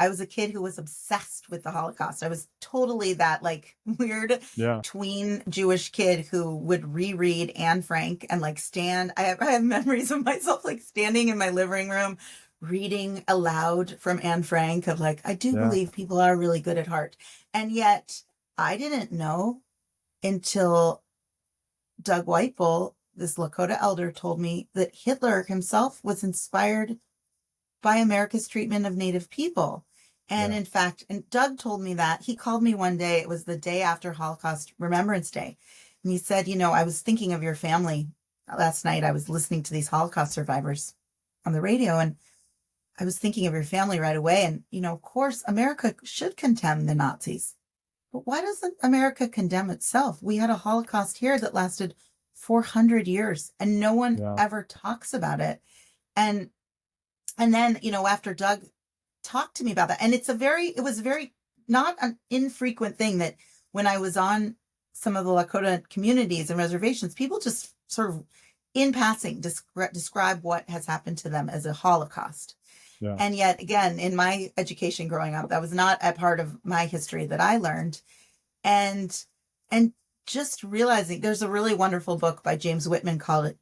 I was a kid who was obsessed with the Holocaust. I was totally that like weird Yeah. tween Jewish kid who would reread Anne Frank and like I have memories of myself like standing in my living room reading aloud from Anne Frank of like, I do Yeah. believe people are really good at heart. And yet I didn't know until Doug Whitebull, this Lakota elder, told me that Hitler himself was inspired by America's treatment of Native people. And Yeah. in fact, and Doug told me that he called me one day, it was the day after Holocaust Remembrance Day. And he said, I was thinking of your family last night. I was listening to these Holocaust survivors on the radio, and I was thinking of your family right away. And, of course, America should condemn the Nazis. But why doesn't America condemn itself? We had a Holocaust here that lasted 400 years and no one Yeah. ever talks about it. And and then, after Doug talked to me about that, and it was very not an infrequent thing that when I was on some of the Lakota communities and reservations, people just sort of in passing describe what has happened to them as a Holocaust. Yeah. And yet again, in my education growing up, that was not a part of my history that I learned. And and just realizing there's a really wonderful book by James Whitman called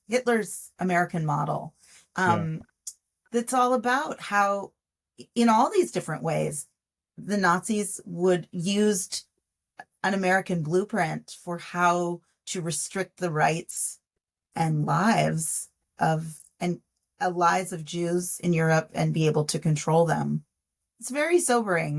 Hitler's American Model. Yeah. Um, that's all about how, in all these different ways, the Nazis would used an American blueprint for how to restrict the rights and lives of Jews in Europe and be able to control them. It's very sobering.